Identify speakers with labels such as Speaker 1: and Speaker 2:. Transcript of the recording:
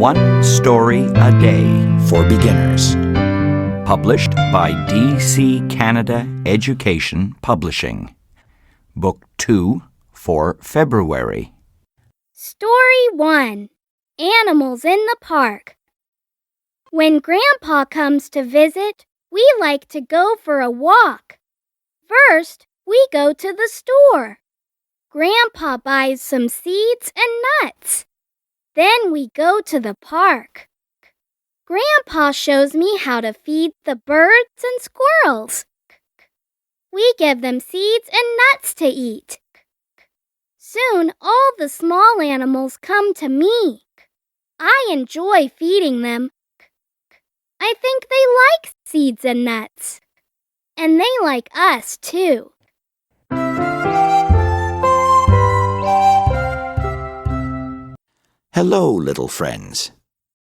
Speaker 1: One Story a Day
Speaker 2: for Beginners.
Speaker 1: Published by DC Canada Education Publishing. Book 2 for February.
Speaker 3: Story 1. Animals in the Park. When Grandpa comes to visit, we like to go for a walk. First, we go to the store. Grandpa buys some seeds and nuts. Then we go to the park. Grandpa shows me how to feed the birds and squirrels. We give them seeds and nuts to eat. Soon all the small animals come to me. I enjoy feeding them. I think they like seeds and nuts. And they like us, too.
Speaker 2: Hello, little friends.